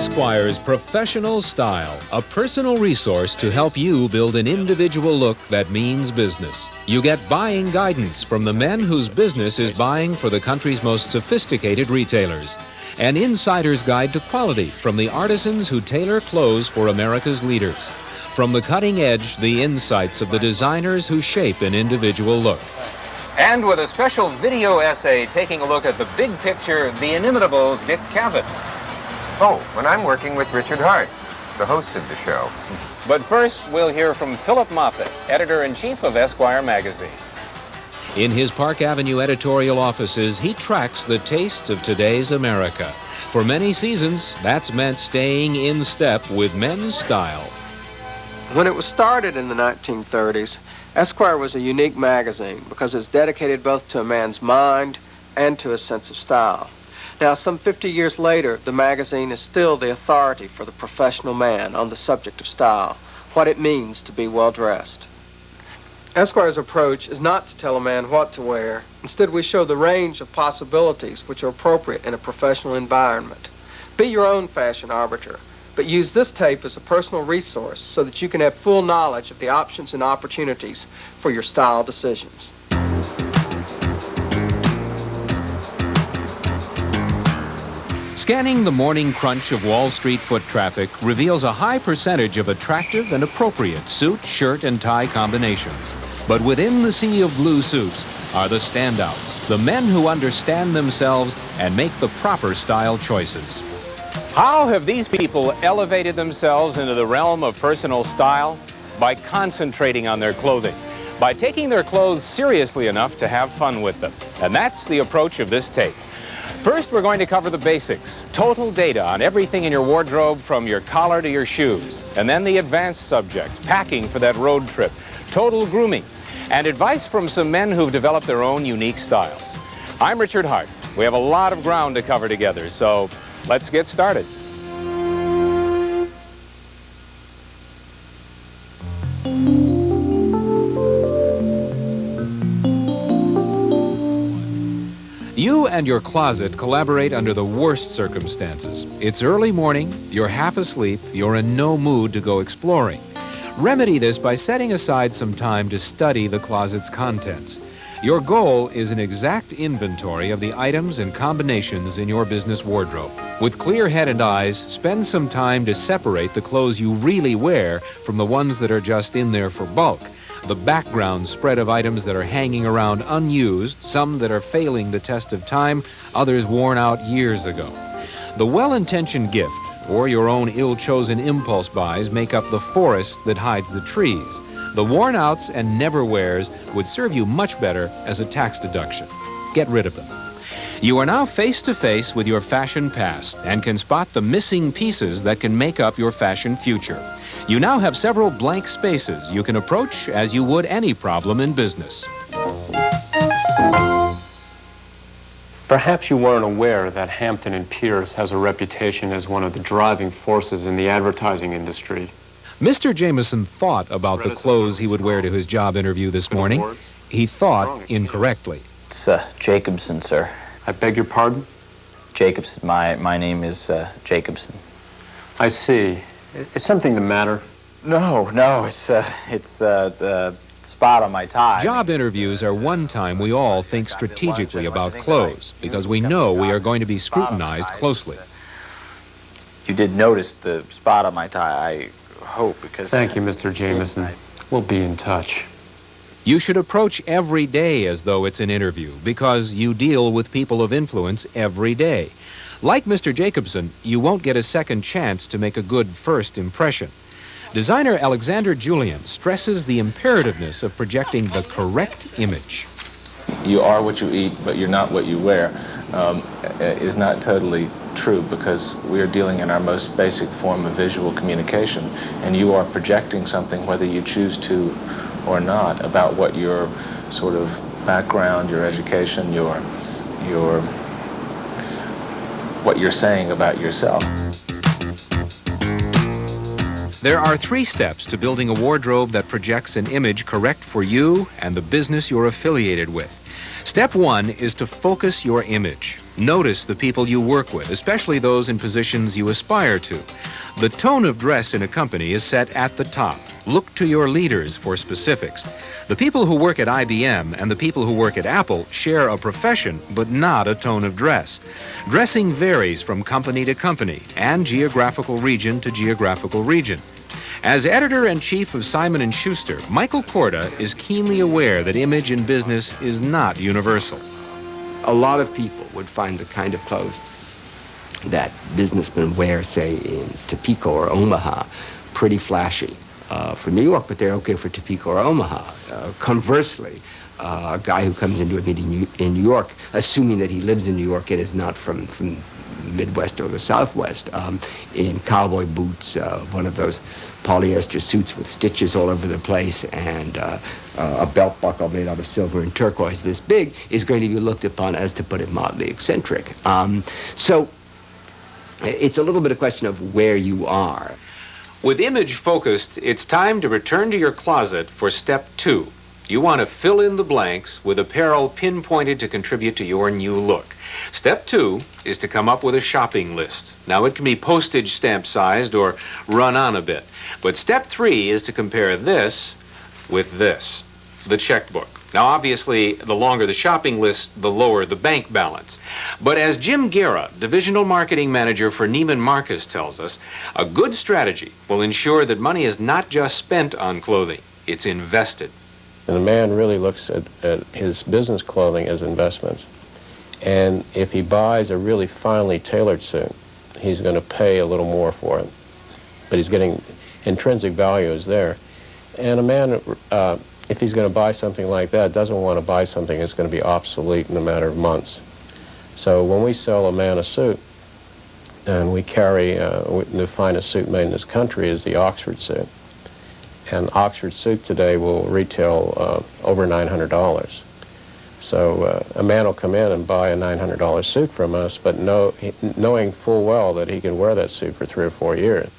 Esquire's Professional Style, a personal resource to help you build an individual look that means business. You get buying guidance from the men whose business is buying for the country's most sophisticated retailers. An insider's guide to quality from the artisans who tailor clothes for America's leaders. From the cutting edge, the insights of the designers who shape an individual look. And with a special video essay taking a look at the big picture, the inimitable Dick Cavett. Oh, and I'm working with Richard Hart, the host of the show. But first, we'll hear from Philip Moffat, editor-in-chief of Esquire magazine. In his Park Avenue editorial offices, he tracks the taste of today's America. For many seasons, that's meant staying in step with men's style. When it was started in the 1930s, Esquire was a unique magazine because it's dedicated both to a man's mind and to his sense of style. Now, some 50 years later, the magazine is still the authority for the professional man on the subject of style, what it means to be well-dressed. Esquire's approach is not to tell a man what to wear. Instead, we show the range of possibilities which are appropriate in a professional environment. Be your own fashion arbiter, but use this tape as a personal resource so that you can have full knowledge of the options and opportunities for your style decisions. Scanning the morning crunch of Wall Street foot traffic reveals a high percentage of attractive and appropriate suit, shirt, and tie combinations. But within the sea of blue suits are the standouts, the men who understand themselves and make the proper style choices. How have these people elevated themselves into the realm of personal style? By concentrating on their clothing, by taking their clothes seriously enough to have fun with them. And that's the approach of this tape. First, we're going to cover the basics, total data on everything in your wardrobe from your collar to your shoes, and then the advanced subjects, packing for that road trip, total grooming, and advice from some men who've developed their own unique styles. I'm Richard Hart. We have a lot of ground to cover together, so let's get started. You and your closet collaborate under the worst circumstances. It's early morning, you're half asleep, you're in no mood to go exploring. Remedy this by setting aside some time to study the closet's contents. Your goal is an exact inventory of the items and combinations in your business wardrobe. With clear head and eyes, spend some time to separate the clothes you really wear from the ones that are just in there for bulk. The background spread of items that are hanging around unused, some that are failing the test of time, others worn out years ago. The well-intentioned gift, or your own ill-chosen impulse buys, make up the forest that hides the trees. The worn-outs and never-wears would serve you much better as a tax deduction. Get rid of them. You are now face-to-face with your fashion past and can spot the missing pieces that can make up your fashion future. You now have several blank spaces you can approach as you would any problem in business. Perhaps you weren't aware that Hampton and Pierce has a reputation as one of the driving forces in the advertising industry. Mr. Jameson thought about the clothes he would wear to his job interview this morning. He thought incorrectly. It's Jacobson, sir. I beg your pardon? Jacobson. My name is Jacobson. I see. Is something the matter? No, it's the spot on my tie. Job interviews are one time we all think strategically about clothes because we know we are going to be scrutinized closely. You did notice the spot on my tie, I hope, because... Thank you, Mr. Jameson. We'll be in touch. You should approach every day as though it's an interview because you deal with people of influence every day. Like Mr. Jacobson, you won't get a second chance to make a good first impression. Designer Alexander Julian stresses the imperativeness of projecting the correct image. You are what you eat, but you're not what you wear, is not totally true because we are dealing in our most basic form of visual communication, and you are projecting something whether you choose to or not about what your sort of background, your education, what you're saying about yourself. There are 3 steps to building a wardrobe that projects an image correct for you and the business you're affiliated with. Step 1 is to focus your image. Notice the people you work with, especially those in positions you aspire to. The tone of dress in a company is set at the top. Look to your leaders for specifics. The people who work at IBM and the people who work at Apple share a profession, but not a tone of dress. Dressing varies from company to company and geographical region to geographical region. As editor-in-chief of Simon & Schuster, Michael Korda is keenly aware that image in business is not universal. A lot of people would find the kind of clothes that businessmen wear, say, in Topeka or Omaha, pretty flashy for New York, but they're okay for Topeka or Omaha. Conversely, a guy who comes into a meeting in New York, assuming that he lives in New York and is not from the Midwest or the Southwest, in cowboy boots, one of those polyester suits with stitches all over the place, and a belt buckle made out of silver and turquoise this big, is going to be looked upon as, to put it mildly, eccentric. So it's a little bit a question of where you are. With image focused, it's time to return to your closet for step 2. You want to fill in the blanks with apparel pinpointed to contribute to your new look. Step 2 is to come up with a shopping list. Now, it can be postage stamp sized or run on a bit. But step 3 is to compare this with this, the checkbook. Now, obviously, the longer the shopping list, the lower the bank balance. But as Jim Guerra, Divisional Marketing Manager for Neiman Marcus, tells us, a good strategy will ensure that money is not just spent on clothing, it's invested. And a man really looks at his business clothing as investments. And if he buys a really finely tailored suit, he's going to pay a little more for it. But he's getting intrinsic value is there. And a man, if he's going to buy something like that, doesn't want to buy something that's going to be obsolete in a matter of months. So when we sell a man a suit, and we carry the finest suit made in this country is the Oxford suit. An Oxford suit today will retail over $900. So a man will come in and buy a $900 suit from us, but knowing full well that he can wear that suit for 3 or 4 years.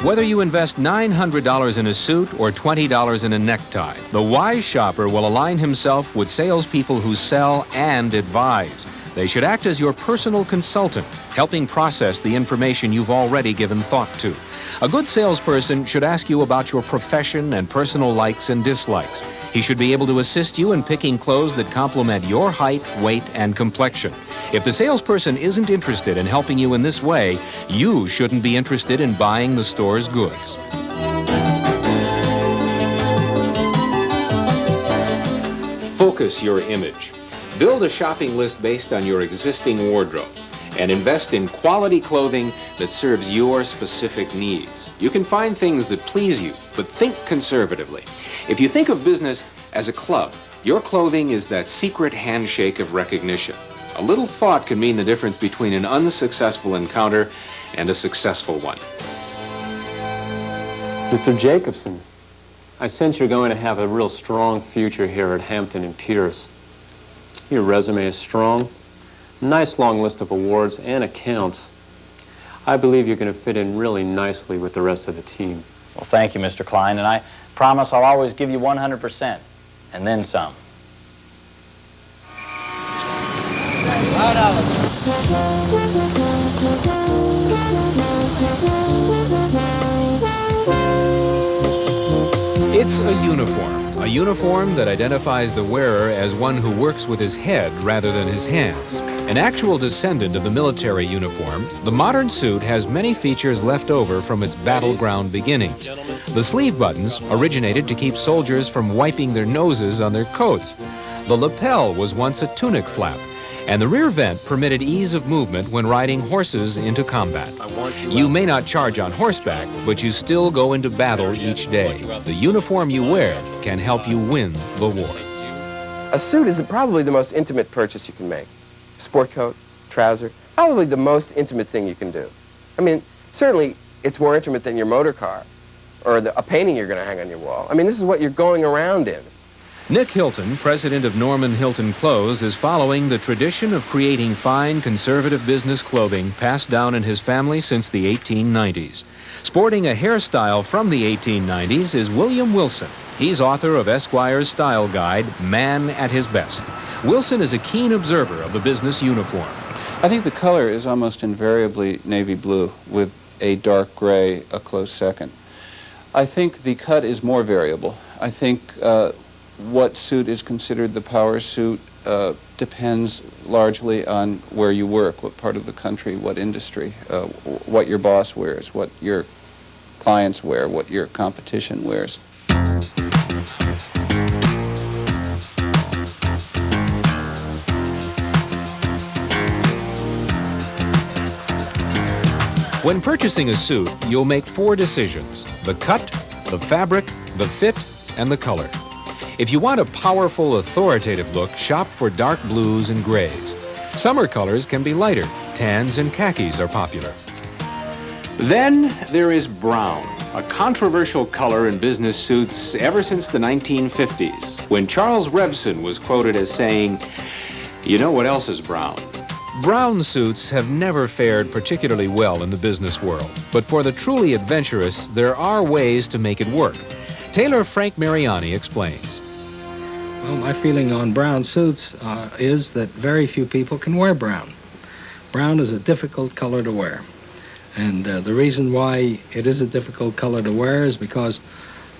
Whether you invest $900 in a suit or $20 in a necktie, the wise shopper will align himself with salespeople who sell and advise. They should act as your personal consultant, helping process the information you've already given thought to. A good salesperson should ask you about your profession and personal likes and dislikes. He should be able to assist you in picking clothes that complement your height, weight, and complexion. If the salesperson isn't interested in helping you in this way, you shouldn't be interested in buying the store's goods. Focus your image. Build a shopping list based on your existing wardrobe and invest in quality clothing that serves your specific needs. You can find things that please you, but think conservatively. If you think of business as a club, your clothing is that secret handshake of recognition. A little thought can mean the difference between an unsuccessful encounter and a successful one. Mr. Jacobson, I sense you're going to have a real strong future here at Hampton and Pierce. Your resume is strong, nice long list of awards and accounts. I believe you're going to fit in really nicely with the rest of the team. Well, thank you, Mr. Klein, and I promise I'll always give you 100%, and then some. It's a uniform that identifies the wearer as one who works with his head rather than his hands. An actual descendant of the military uniform, the modern suit has many features left over from its battleground beginnings. The sleeve buttons originated to keep soldiers from wiping their noses on their coats. The lapel was once a tunic flap, and the rear vent permitted ease of movement when riding horses into combat. You may not charge on horseback, but you still go into battle each day. The uniform you wear can help you win the war. A suit is probably the most intimate purchase you can make. Sport coat, trouser, probably the most intimate thing you can do. I mean, certainly it's more intimate than your motor car or a painting you're going to hang on your wall. I mean, this is what you're going around in. Nick Hilton, president of Norman Hilton Clothes, is following the tradition of creating fine, conservative business clothing passed down in his family since the 1890s. Sporting a hairstyle from the 1890s is William Wilson. He's author of Esquire's style guide, Man at His Best. Wilson is a keen observer of the business uniform. I think the color is almost invariably navy blue with a dark gray a close second. I think the cut is more variable. I think what suit is considered the power suit depends largely on where you work, what part of the country, what industry, what your boss wears, what your clients wear, what your competition wears. When purchasing a suit, you'll make 4 decisions: the cut, the fabric, the fit, and the color. If you want a powerful, authoritative look, shop for dark blues and grays. Summer colors can be lighter. Tans and khakis are popular. Then there is brown, a controversial color in business suits ever since the 1950s, when Charles Revson was quoted as saying, "You know what else is brown?" Brown suits have never fared particularly well in the business world, but for the truly adventurous, there are ways to make it work. Tailor Frank Mariani explains. Well, my feeling on brown suits is that very few people can wear brown. Brown is a difficult color to wear. And the reason why it is a difficult color to wear is because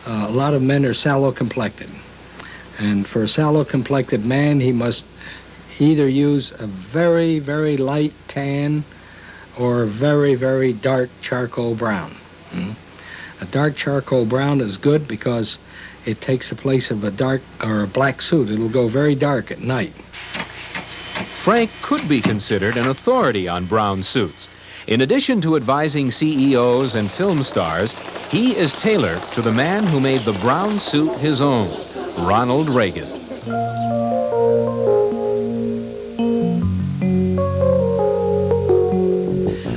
a lot of men are sallow-complected. And for a sallow-complected man, he must either use a very, very light tan or very, very dark charcoal brown. A dark charcoal brown is good because it takes the place of a dark or a black suit. It'll go very dark at night. Frank could be considered an authority on brown suits. In addition to advising CEOs and film stars, he is tailor to the man who made the brown suit his own, Ronald Reagan.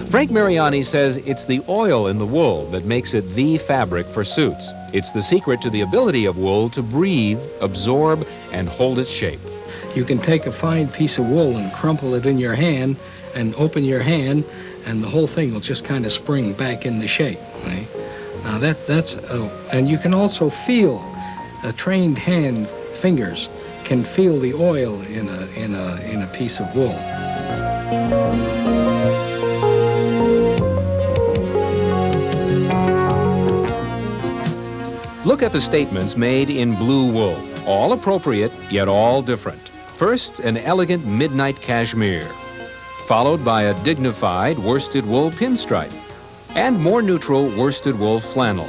Frank Mariani says it's the oil in the wool that makes it the fabric for suits. It's the secret to the ability of wool to breathe, absorb, and hold its shape. You can take a fine piece of wool and crumple it in your hand and open your hand, and the whole thing will just kind of spring back into shape. Right? Now and you can also feel, a trained hand, fingers, can feel the oil in a piece of wool. Look at the statements made in blue wool, all appropriate, yet all different. First, an elegant midnight cashmere, followed by a dignified worsted wool pinstripe, and more neutral worsted wool flannel.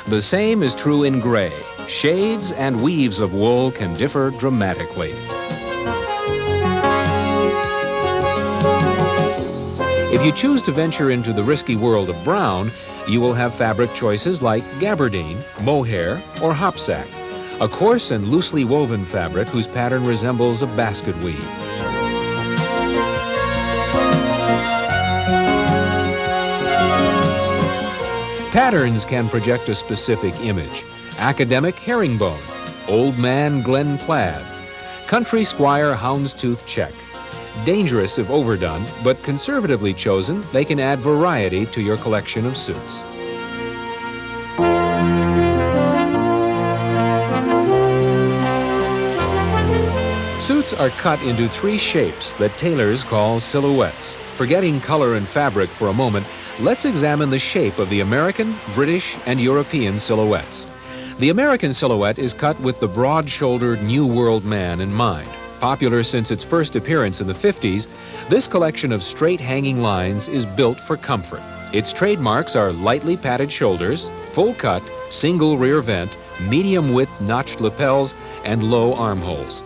The same is true in gray. Shades and weaves of wool can differ dramatically. If you choose to venture into the risky world of brown, you will have fabric choices like gabardine, mohair, or hopsack, a coarse and loosely woven fabric whose pattern resembles a basket weave. Patterns can project a specific image. Academic herringbone, old man Glen plaid, country squire houndstooth check. Dangerous if overdone, but conservatively chosen, they can add variety to your collection of suits. Suits are cut into 3 shapes that tailors call silhouettes. Forgetting color and fabric for a moment, let's examine the shape of the American, British, and European silhouettes. The American silhouette is cut with the broad-shouldered New World man in mind. Popular since its first appearance in the 50s, this collection of straight hanging lines is built for comfort. Its trademarks are lightly padded shoulders, full cut, single rear vent, medium width notched lapels, and low armholes.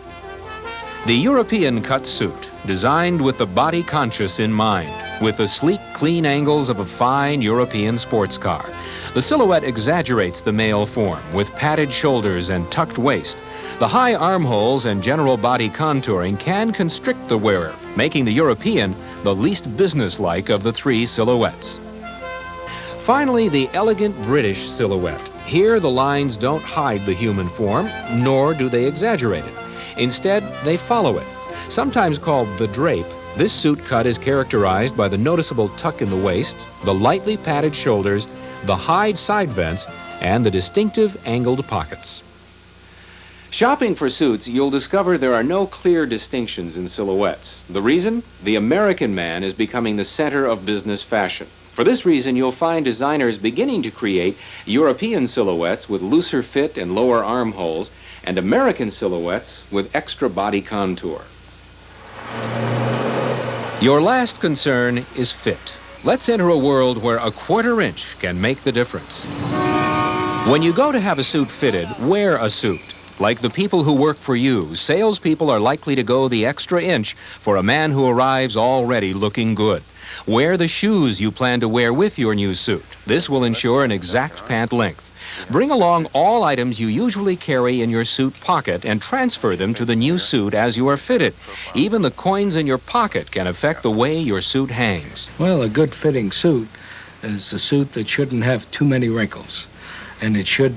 The European cut suit, designed with the body conscious in mind, with the sleek, clean angles of a fine European sports car. The silhouette exaggerates the male form with padded shoulders and tucked waist. The high armholes and general body contouring can constrict the wearer, making the European the least businesslike of the 3 silhouettes. Finally, the elegant British silhouette. Here, the lines don't hide the human form, nor do they exaggerate it. Instead, they follow it. Sometimes called the drape, this suit cut is characterized by the noticeable tuck in the waist, the lightly padded shoulders, the hide side vents, and the distinctive angled pockets. Shopping for suits, you'll discover there are no clear distinctions in silhouettes. The reason? The American man is becoming the center of business fashion. For this reason, you'll find designers beginning to create European silhouettes with looser fit and lower armholes, and American silhouettes with extra body contour. Your last concern is fit. Let's enter a world where a quarter inch can make the difference. When you go to have a suit fitted, wear a suit. Like the people who work for you, salespeople are likely to go the extra inch for a man who arrives already looking good. Wear the shoes you plan to wear with your new suit. This will ensure an exact pant length. Bring along all items you usually carry in your suit pocket and transfer them to the new suit as you are fitted. Even the coins in your pocket can affect the way your suit hangs. Well, a good fitting suit is a suit that shouldn't have too many wrinkles, and it should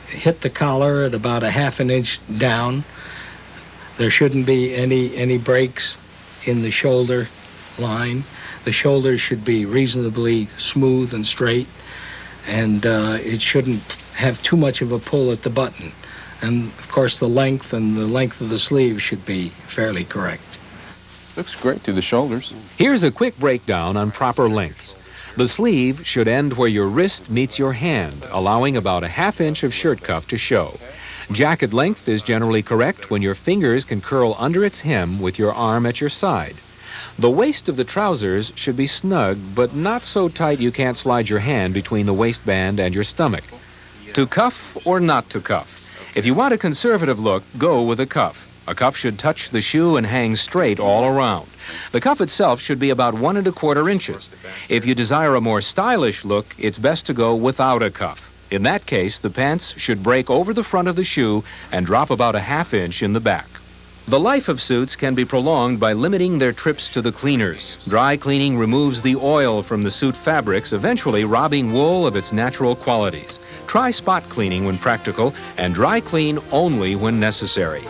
hit the collar at about a half an inch down. There shouldn't be any breaks in the shoulder line. The shoulders should be reasonably smooth and straight, and it shouldn't have too much of a pull at the button. And of course the length of the sleeve should be fairly correct. Looks great through the shoulders. Here's a quick breakdown on proper lengths. The sleeve should end where your wrist meets your hand, allowing about a half inch of shirt cuff to show. Jacket length is generally correct when your fingers can curl under its hem with your arm at your side. The waist of the trousers should be snug, but not so tight you can't slide your hand between the waistband and your stomach. To cuff or not to cuff? If you want a conservative look, go with a cuff. A cuff should touch the shoe and hang straight all around. The cuff itself should be about 1 1/4 inches. If you desire a more stylish look, it's best to go without a cuff. In that case, the pants should break over the front of the shoe and drop about a half inch in the back. The life of suits can be prolonged by limiting their trips to the cleaners. Dry cleaning removes the oil from the suit fabrics, eventually robbing wool of its natural qualities. Try spot cleaning when practical and dry clean only when necessary.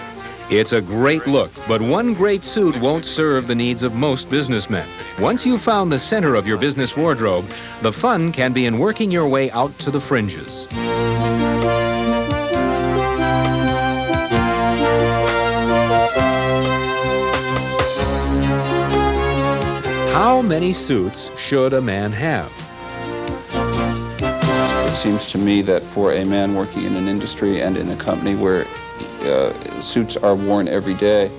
It's a great look, but one great suit won't serve the needs of most businessmen. Once you've found the center of your business wardrobe, the fun can be in working your way out to the fringes. How many suits should a man have? It seems to me that for a man working in an industry and in a company where suits are worn every day,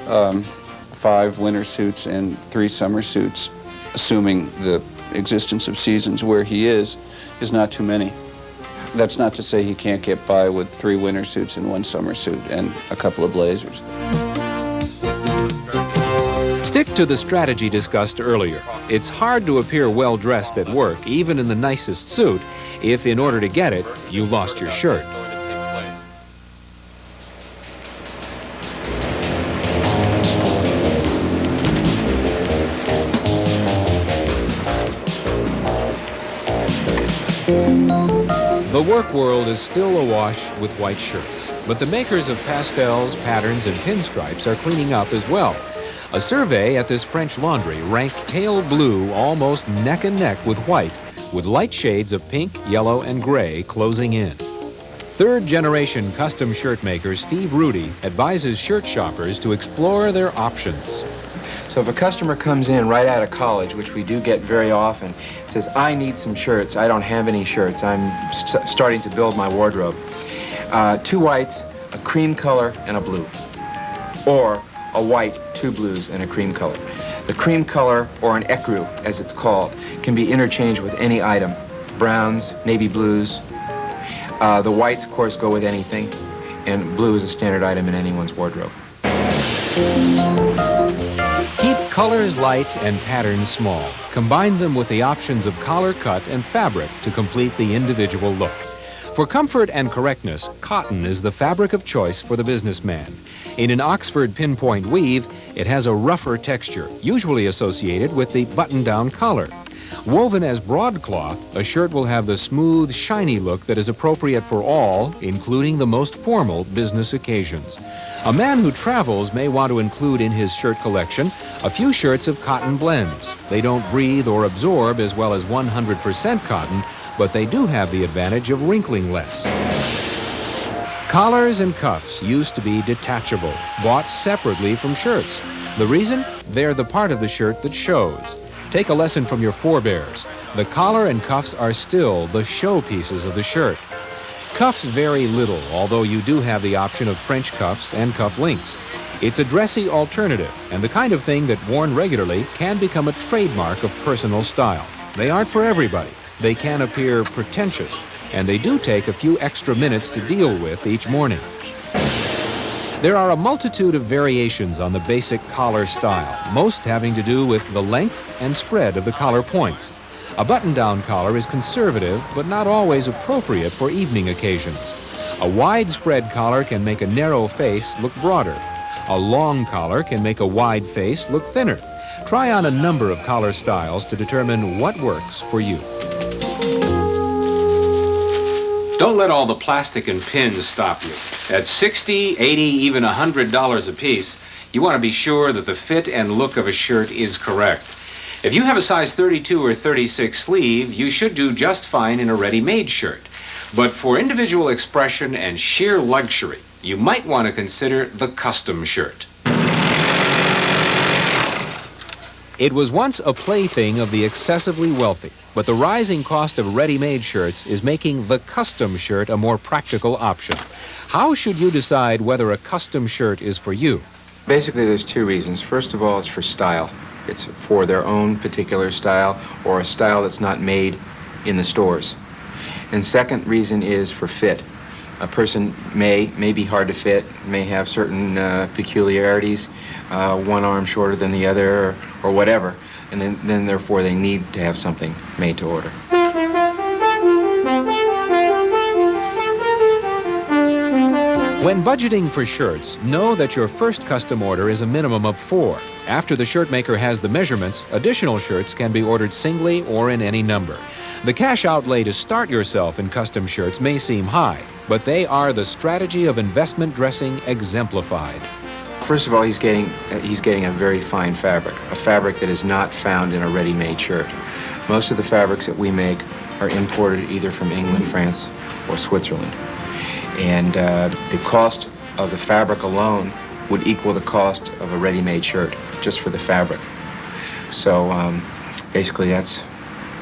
5 winter suits and 3 summer suits, assuming the existence of seasons where he is not too many. That's not to say he can't get by with 3 winter suits and 1 summer suit and a couple of blazers. Stick to the strategy discussed earlier. It's hard to appear well-dressed at work, even in the nicest suit, if in order to get it, you lost your shirt. The work world is still awash with white shirts, but the makers of pastels, patterns, and pinstripes are cleaning up as well. A survey at this French laundry ranked pale blue almost neck and neck with white, with light shades of pink, yellow, and gray closing in. Third-generation custom shirt maker Steve Rudy advises shirt shoppers to explore their options. So if a customer comes in right out of college, which we do get very often, says, I need some shirts, I don't have any shirts, I'm starting to build my wardrobe. 2 whites, a cream color, and a blue. Or a white, 2 blues, and a cream color. The cream color, or an ecru, as it's called, can be interchanged with any item. Browns, navy blues. The whites, of course, go with anything, and blue is a standard item in anyone's wardrobe. Keep colors light and patterns small. Combine them with the options of collar cut and fabric to complete the individual look. For comfort and correctness, cotton is the fabric of choice for the businessman. In an Oxford pinpoint weave, it has a rougher texture, usually associated with the button-down collar. Woven as broadcloth, a shirt will have the smooth, shiny look that is appropriate for all, including the most formal business occasions. A man who travels may want to include in his shirt collection a few shirts of cotton blends. They don't breathe or absorb as well as 100% cotton, but they do have the advantage of wrinkling less. Collars and cuffs used to be detachable, bought separately from shirts. The reason? They're the part of the shirt that shows. Take a lesson from your forebears. The collar and cuffs are still the showpieces of the shirt. Cuffs vary little, although you do have the option of French cuffs and cuff links. It's a dressy alternative, and the kind of thing that, worn regularly, can become a trademark of personal style. They aren't for everybody. They can appear pretentious, and they do take a few extra minutes to deal with each morning. There are a multitude of variations on the basic collar style, most having to do with the length and spread of the collar points. A button-down collar is conservative, but not always appropriate for evening occasions. A widespread collar can make a narrow face look broader. A long collar can make a wide face look thinner. Try on a number of collar styles to determine what works for you. Don't let all the plastic and pins stop you. At $60, $80, even $100 a piece, you want to be sure that the fit and look of a shirt is correct. If you have a size 32 or 36 sleeve, you should do just fine in a ready-made shirt. But for individual expression and sheer luxury, you might want to consider the custom shirt. It was once a plaything of the excessively wealthy, but the rising cost of ready-made shirts is making the custom shirt a more practical option. How should you decide whether a custom shirt is for you? Basically, there's two reasons. First of all, it's for style. It's for their own particular style or a style that's not made in the stores. And second reason is for fit. A person may be hard to fit, may have certain peculiarities, one arm shorter than the other or whatever, and then therefore they need to have something made to order. When budgeting for shirts, know that your first custom order is a minimum of 4. After the shirt maker has the measurements, additional shirts can be ordered singly or in any number. The cash outlay to start yourself in custom shirts may seem high, but they are the strategy of investment dressing exemplified. First of all, he's getting a very fine fabric, a fabric that is not found in a ready-made shirt. Most of the fabrics that we make are imported either from England, France, or Switzerland. And the cost of the fabric alone would equal the cost of a ready-made shirt, just for the fabric. So basically that's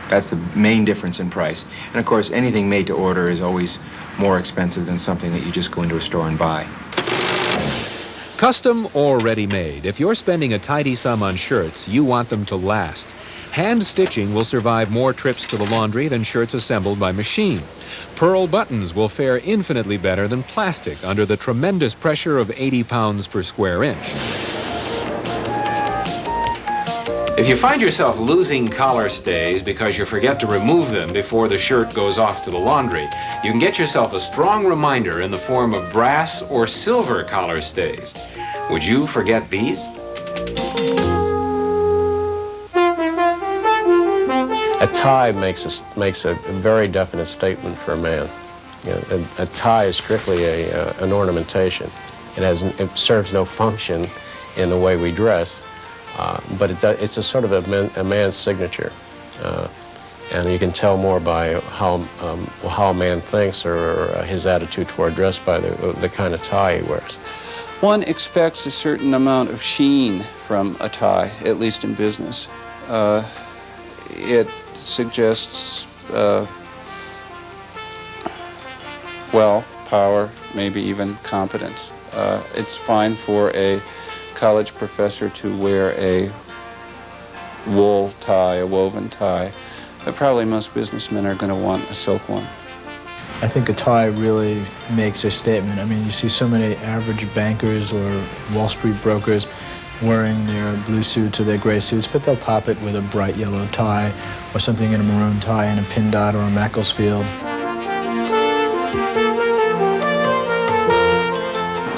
the main difference in price. And of course, anything made to order is always more expensive than something that you just go into a store and buy. Custom or ready-made, if you're spending a tidy sum on shirts, you want them to last. Hand stitching will survive more trips to the laundry than shirts assembled by machine. Pearl buttons will fare infinitely better than plastic under the tremendous pressure of 80 pounds per square inch. If you find yourself losing collar stays because you forget to remove them before the shirt goes off to the laundry, you can get yourself a strong reminder in the form of brass or silver collar stays. Would you forget these? A tie makes a very definite statement for a man. You know, a tie is strictly an ornamentation. It serves no function in the way we dress, but it's a sort of a man's signature, and you can tell more by how a man thinks or his attitude toward dress by the kind of tie he wears. One expects a certain amount of sheen from a tie, at least in business. It suggests wealth, power, maybe even competence. It's fine for a college professor to wear a wool tie, a woven tie, but probably most businessmen are going to want a silk one. I think a tie really makes a statement. I mean, you see so many average bankers or Wall Street brokers wearing their blue suits or their gray suits, but they'll pop it with a bright yellow tie or something in a maroon tie and a pin dot or a Macclesfield.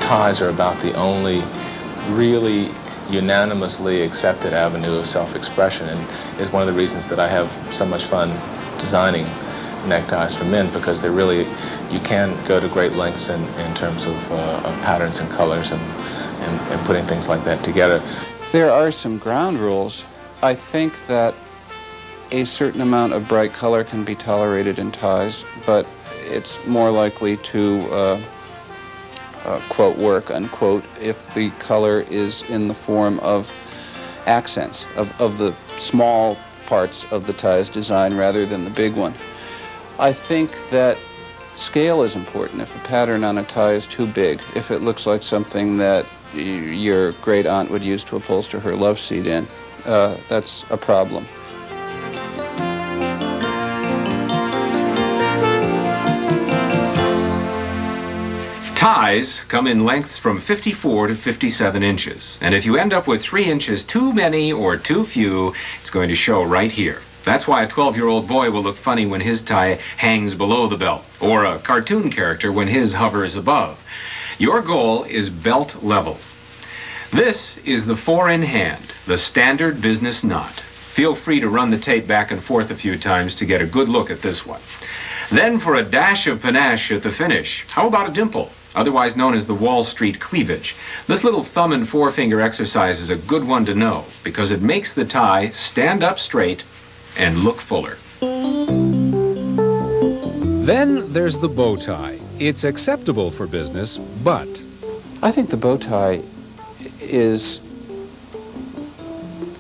Ties are about the only really unanimously accepted avenue of self-expression, and is one of the reasons that I have so much fun designing neckties for men, because they're really, you can go to great lengths in terms of patterns and colors and putting things like that together. There are some ground rules. I think that a certain amount of bright color can be tolerated in ties, but it's more likely to quote, work, unquote, if the color is in the form of accents, of the small parts of the tie's design rather than the big one. I think that scale is important. If a pattern on a tie is too big, if it looks like something that your great aunt would use to upholster her love seat in, that's a problem. Ties come in lengths from 54 to 57 inches, and if you end up with 3 inches too many or too few, it's going to show right here. That's why a 12-year-old boy will look funny when his tie hangs below the belt, or a cartoon character when his hovers above. Your goal is belt level. This is the 4-in-hand, the standard business knot. Feel free to run the tape back and forth a few times to get a good look at this one. Then for a dash of panache at the finish, how about a dimple? Otherwise known as the Wall Street cleavage. This little thumb and forefinger exercise is a good one to know because it makes the tie stand up straight and look fuller. Then there's the bow tie. It's acceptable for business, but I think the bow tie is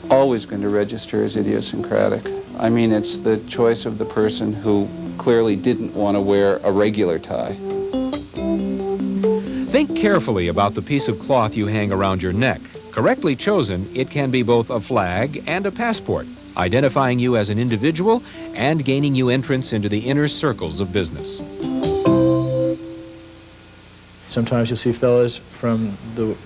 always going to register as idiosyncratic. I mean, it's the choice of the person who clearly didn't want to wear a regular tie. think carefully about the piece of cloth you hang around your neck. Correctly chosen, it can be both a flag and a passport, identifying you as an individual and gaining you entrance into the inner circles of business. Sometimes you'll see fellas from the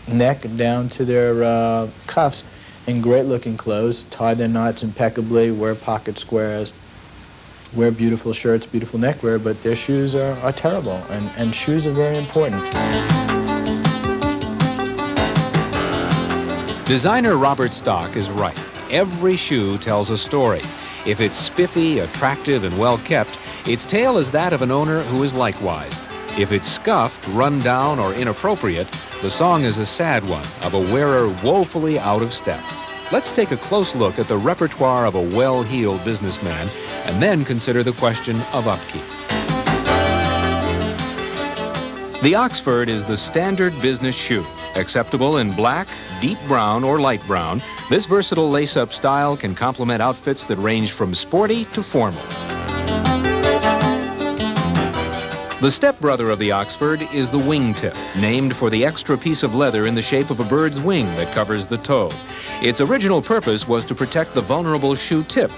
neck down to their cuffs in great-looking clothes, tie their knots impeccably, wear pocket squares, wear beautiful shirts, beautiful neckwear, but their shoes are terrible, and shoes are very important. Designer Robert Stock is right. Every shoe tells a story. If it's spiffy, attractive, and well-kept, its tale is that of an owner who is likewise. If it's scuffed, run down, or inappropriate, the song is a sad one of a wearer woefully out of step. Let's take a close look at the repertoire of a well-heeled businessman and then consider the question of upkeep. The Oxford is the standard business shoe. Acceptable in black, deep brown, or light brown, this versatile lace-up style can complement outfits that range from sporty to formal. The stepbrother of the Oxford is the wingtip, named for the extra piece of leather in the shape of a bird's wing that covers the toe. Its original purpose was to protect the vulnerable shoe tip.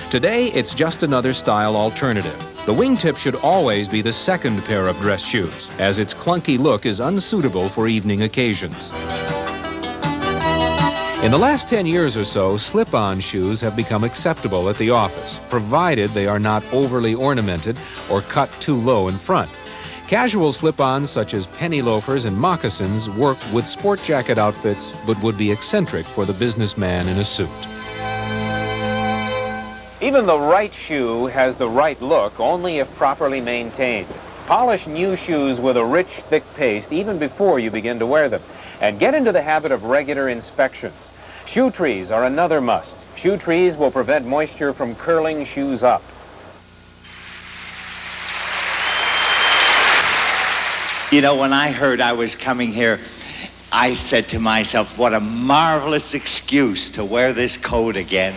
Today, it's just another style alternative. The wingtip should always be the second pair of dress shoes, as its clunky look is unsuitable for evening occasions. In the last 10 years or so, slip-on shoes have become acceptable at the office, provided they are not overly ornamented or cut too low in front. Casual slip-ons such as penny loafers and moccasins work with sport jacket outfits, but would be eccentric for the businessman in a suit. Even the right shoe has the right look only if properly maintained. Polish new shoes with a rich, thick paste even before you begin to wear them. And get into the habit of regular inspections. Shoe trees are another must. Shoe trees will prevent moisture from curling shoes up. You know, when I heard I was coming here, I said to myself, what a marvelous excuse to wear this coat again.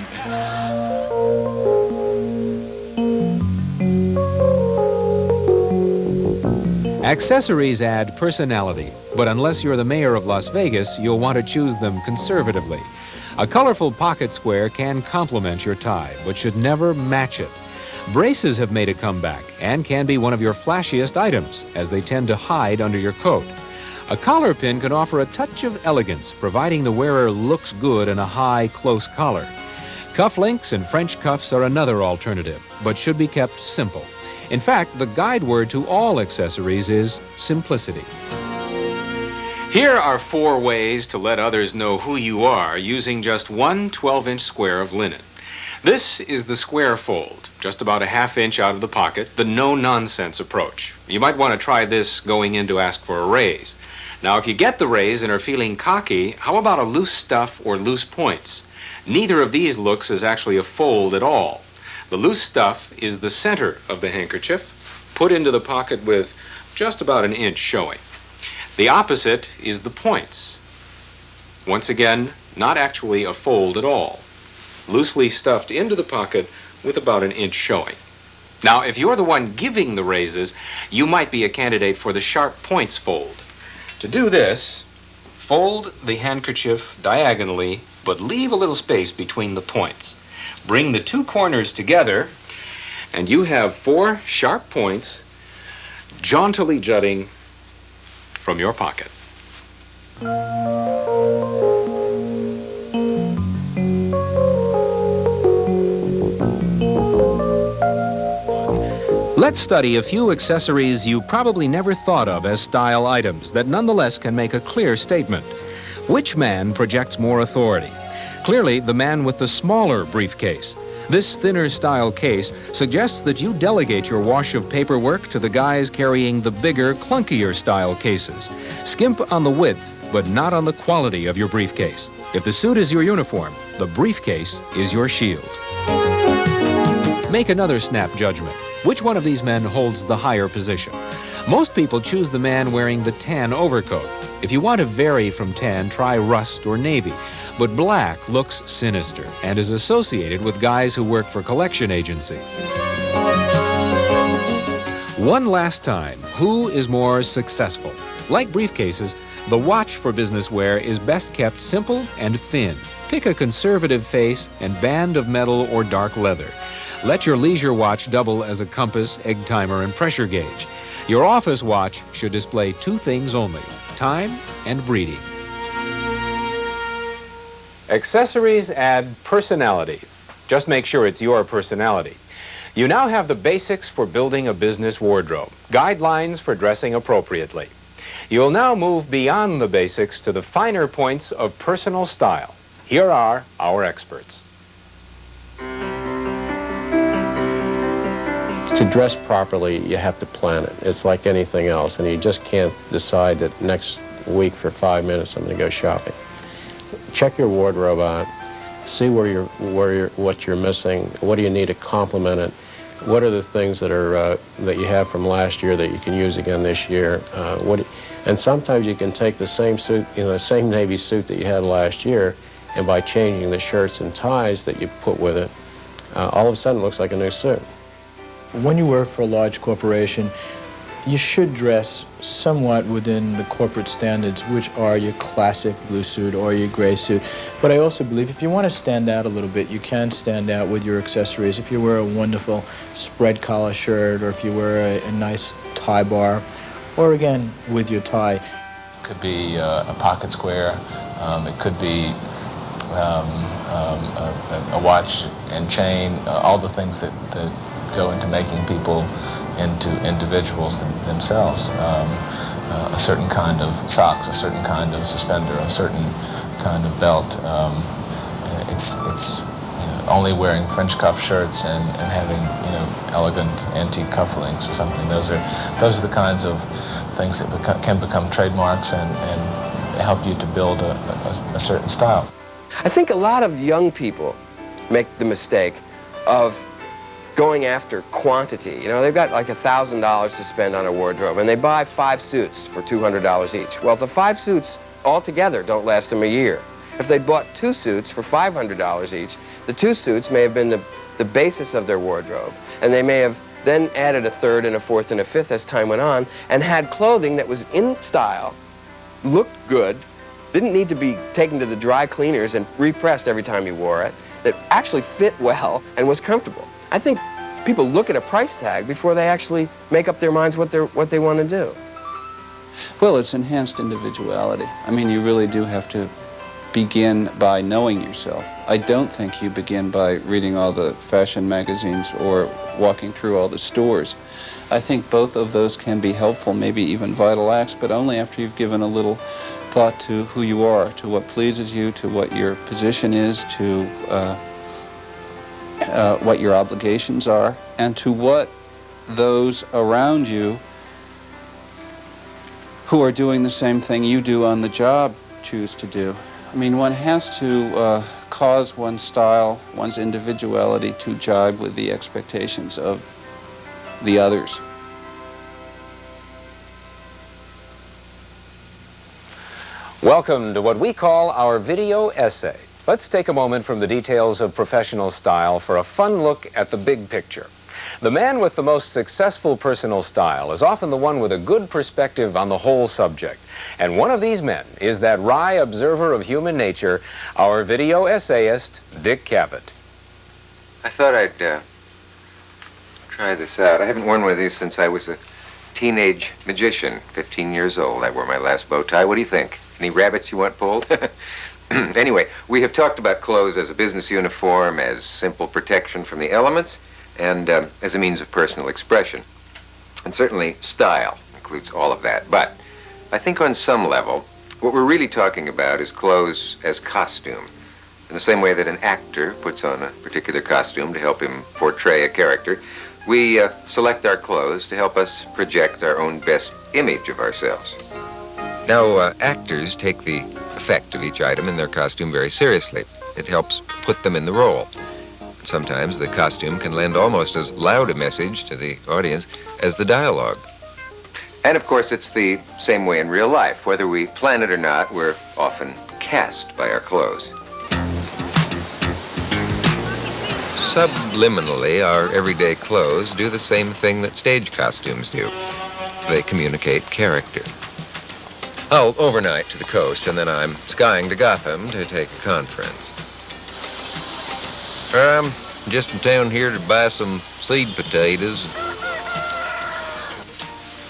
Accessories add personality, but unless you're the mayor of Las Vegas, you'll want to choose them conservatively. A colorful pocket square can complement your tie, but should never match it. Braces have made a comeback and can be one of your flashiest items, as they tend to hide under your coat. A collar pin can offer a touch of elegance, providing the wearer looks good in a high, close collar. Cufflinks and French cuffs are another alternative, but should be kept simple. In fact, the guide word to all accessories is simplicity. Here are 4 ways to let others know who you are using just one 12-inch square of linen. This is the square fold, just about a ½ inch out of the pocket, the no-nonsense approach. You might want to try this going in to ask for a raise. Now, if you get the raise and are feeling cocky, how about a loose stuff or loose points? Neither of these looks is actually a fold at all. The loose stuff is the center of the handkerchief, put into the pocket with just about an inch showing. The opposite is the points. Once again, not actually a fold at all. Loosely stuffed into the pocket with about an inch showing. Now, if you're the one giving the raises, you might be a candidate for the sharp points fold. To do this, fold the handkerchief diagonally, but leave a little space between the points. Bring the 2 corners together, and you have 4 sharp points jauntily jutting from your pocket. Let's study a few accessories you probably never thought of as style items that nonetheless can make a clear statement. Which man projects more authority? Clearly, the man with the smaller briefcase. This thinner style case suggests that you delegate your wash of paperwork to the guys carrying the bigger, clunkier style cases. Skimp on the width, but not on the quality of your briefcase. If the suit is your uniform, the briefcase is your shield. Make another snap judgment. Which one of these men holds the higher position? Most people choose the man wearing the tan overcoat. If you want to vary from tan, try rust or navy. But black looks sinister and is associated with guys who work for collection agencies. One last time, who is more successful? Like briefcases, the watch for business wear is best kept simple and thin. Pick a conservative face and band of metal or dark leather. Let your leisure watch double as a compass, egg timer, and pressure gauge. Your office watch should display 2 things only: time and breeding. Accessories add personality. Just make sure it's your personality. You now have the basics for building a business wardrobe, guidelines for dressing appropriately. You'll now move beyond the basics to the finer points of personal style. Here are our experts. To dress properly, you have to plan it. It's like anything else, and you just can't decide that next week for 5 minutes I'm going to go shopping. Check your wardrobe out, see what you're missing, what do you need to complement it, what are the things that are that you have from last year that you can use again this year, and sometimes you can take the same suit, the same navy suit that you had last year, and by changing the shirts and ties that you put with it, all of a sudden it looks like a new suit. When you work for a large corporation, you should dress somewhat within the corporate standards, which are your classic blue suit or your gray suit. But I also believe if you want to stand out a little bit, you can stand out with your accessories. If you wear a wonderful spread collar shirt, or if you wear a nice tie bar, or again, with your tie. It could be a pocket square. It could be a watch and chain, all the things that go into making people into individuals themselves. A certain kind of socks, a certain kind of suspender, a certain kind of belt. It's only wearing French cuff shirts and having elegant antique cufflinks or something. Those are the kinds of things that can become trademarks and help you to build a certain style. I think a lot of young people make the mistake of going after quantity. They've got like $1,000 to spend on a wardrobe, and they buy 5 suits for $200 each. Well, the 5 suits altogether don't last them a year. If they bought 2 suits for $500 each, the 2 suits may have been the basis of their wardrobe, and they may have then added a 3rd and a 4th and a 5th as time went on, and had clothing that was in style, looked good, didn't need to be taken to the dry cleaners and repressed every time you wore it, that actually fit well and was comfortable. I think people look at a price tag before they actually make up their minds what they want to do. Well, it's enhanced individuality. I mean, you really do have to begin by knowing yourself. I don't think you begin by reading all the fashion magazines or walking through all the stores. I think both of those can be helpful, maybe even vital acts, but only after you've given a little thought to who you are, to what pleases you, to what your position is, to what your obligations are, and to what those around you who are doing the same thing you do on the job choose to do. I mean, one has to cause one's style, one's individuality to jibe with the expectations of the others. Welcome to what we call our video essay. Let's take a moment from the details of professional style for a fun look at the big picture. The man with the most successful personal style is often the one with a good perspective on the whole subject. And one of these men is that wry observer of human nature, our video essayist, Dick Cavett. I thought I'd try this out. I haven't worn one of these since I was a teenage magician, 15 years old. I wore my last bow tie. What do you think? Any rabbits you want pulled? Anyway, we have talked about clothes as a business uniform, as simple protection from the elements, and as a means of personal expression. And certainly style includes all of that. But I think on some level, what we're really talking about is clothes as costume. In the same way that an actor puts on a particular costume to help him portray a character, we select our clothes to help us project our own best image of ourselves. Now, actors take the effect of each item in their costume very seriously. It helps put them in the role. Sometimes the costume can lend almost as loud a message to the audience as the dialogue. And of course, it's the same way in real life. Whether we plan it or not, we're often cast by our clothes. Subliminally, our everyday clothes do the same thing that stage costumes do. They communicate character. I'll overnight to the coast, and then I'm skying to Gotham to take a conference. I'm just in town here to buy some seed potatoes.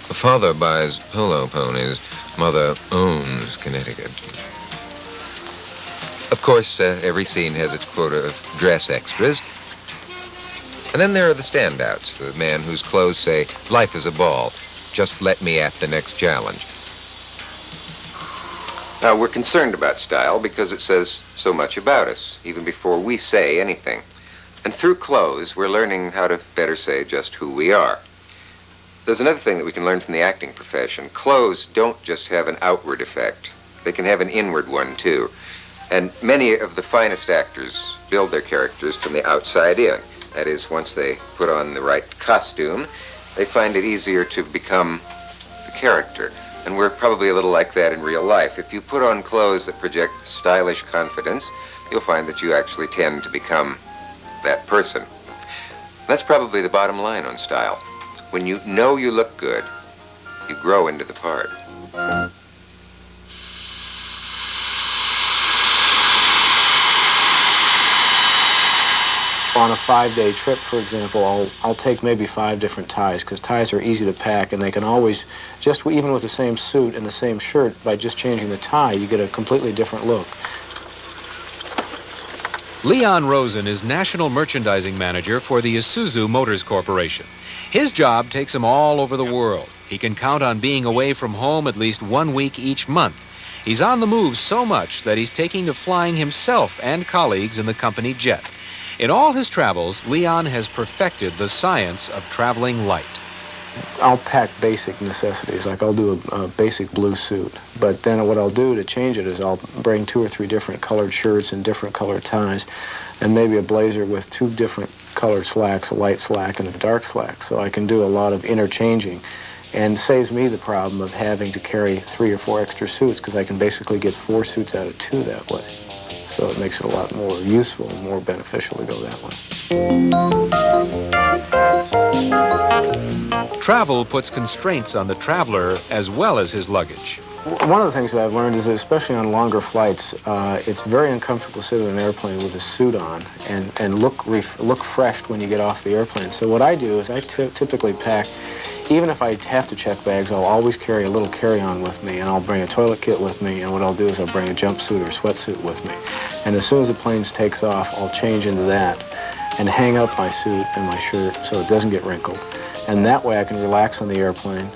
My father buys polo ponies. Mother owns Connecticut. Of course, every scene has its quota of dress extras. And then there are the standouts, the man whose clothes say, "Life is a ball. Just let me at the next challenge." Now, we're concerned about style because it says so much about us, even before we say anything. And through clothes, we're learning how to better say just who we are. There's another thing that we can learn from the acting profession. Clothes don't just have an outward effect. They can have an inward one, too. And many of the finest actors build their characters from the outside in. That is, once they put on the right costume, they find it easier to become the character. And we're probably a little like that in real life. If you put on clothes that project stylish confidence, you'll find that you actually tend to become that person. That's probably the bottom line on style. When you know you look good, you grow into the part. On a 5-day trip, for example, I'll take maybe 5 different ties, because ties are easy to pack, and they can always, just even with the same suit and the same shirt, by just changing the tie, you get a completely different look. Leon Rosen is National Merchandising Manager for the Isuzu Motors Corporation. His job takes him all over the world. He can count on being away from home at least 1 week each month. He's on the move so much that he's taking to flying himself and colleagues in the company jet. In all his travels, Leon has perfected the science of traveling light. I'll pack basic necessities, like I'll do a basic blue suit. But then what I'll do to change it is I'll bring 2 or 3 different colored shirts and different colored ties, and maybe a blazer with 2 different colored slacks, a light slack and a dark slack. So I can do a lot of interchanging, and saves me the problem of having to carry 3 or 4 extra suits, because I can basically get 4 suits out of 2 that way. So it makes it a lot more useful and more beneficial to go that way. Travel puts constraints on the traveler as well as his luggage. One of the things that I've learned is that, especially on longer flights, it's very uncomfortable to sit in an airplane with a suit on and look fresh when you get off the airplane. So what I do is I typically pack, even if I have to check bags, I'll always carry a little carry-on with me, and I'll bring a toilet kit with me, and what I'll do is I'll bring a jumpsuit or a sweatsuit with me. And as soon as the plane takes off, I'll change into that and hang up my suit and my shirt so it doesn't get wrinkled. And that way I can relax on the airplane,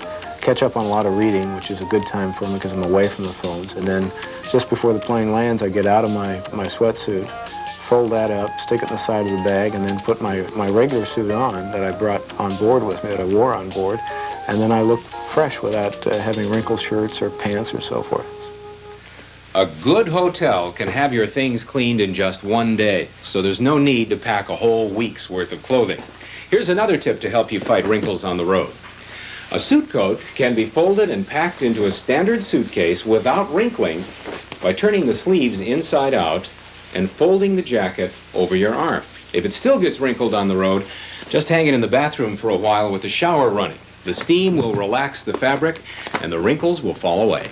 catch up on a lot of reading, which is a good time for me because I'm away from the phones. And then just before the plane lands, I get out of my sweatsuit, fold that up, stick it in the side of the bag, and then put my regular suit on that I brought on board with me, that I wore on board. And then I look fresh without having wrinkled shirts or pants or so forth. A good hotel can have your things cleaned in just one day, so there's no need to pack a whole week's worth of clothing. Here's another tip to help you fight wrinkles on the road. A suit coat can be folded and packed into a standard suitcase without wrinkling by turning the sleeves inside out and folding the jacket over your arm. If it still gets wrinkled on the road, just hang it in the bathroom for a while with the shower running. The steam will relax the fabric and the wrinkles will fall away.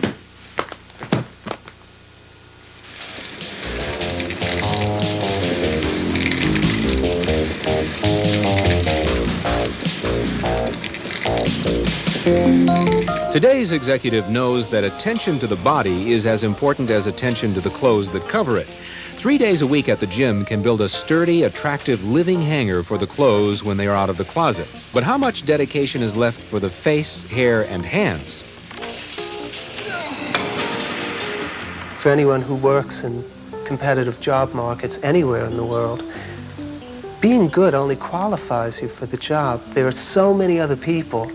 Today's executive knows that attention to the body is as important as attention to the clothes that cover it. 3 days a week at the gym can build a sturdy, attractive, living hanger for the clothes when they are out of the closet. But how much dedication is left for the face, hair, and hands? For anyone who works in competitive job markets anywhere in the world, being good only qualifies you for the job. There are so many other people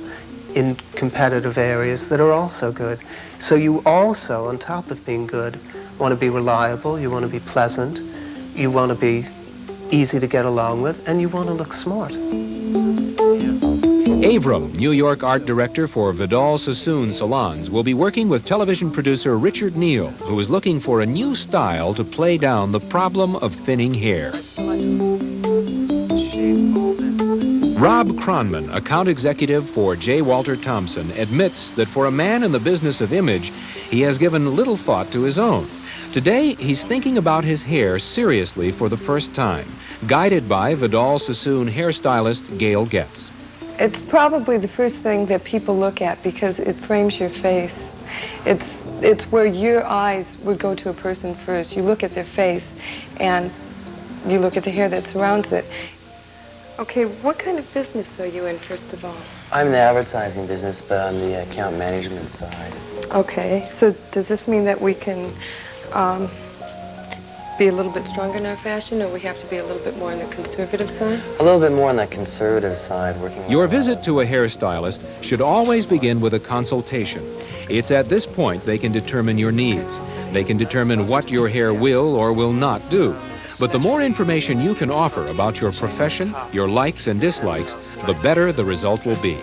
in competitive areas that are also good. So you also, on top of being good, want to be reliable, you want to be pleasant, you want to be easy to get along with, and you want to look smart. Avram, New York art director for Vidal Sassoon Salons, will be working with television producer Richard Neal, who is looking for a new style to play down the problem of thinning hair. Rob Cronman, account executive for J. Walter Thompson, admits that for a man in the business of image, he has given little thought to his own. Today, he's thinking about his hair seriously for the first time, guided by Vidal Sassoon hairstylist Gail Getz. It's probably the first thing that people look at because it frames your face. It's where your eyes would go to a person first. You look at their face and you look at the hair that surrounds it. Okay, what kind of business are you in, first of all? I'm in the advertising business, but on the account management side. Okay, so does this mean that we can be a little bit stronger in our fashion, or we have to be a little bit more on the conservative side? A little bit more on the conservative side, working Your visit to a hairstylist should always begin with a consultation. It's at this point they can determine your needs. They can determine what your hair will or will not do. But the more information you can offer about your profession, your likes and dislikes, the better the result will be.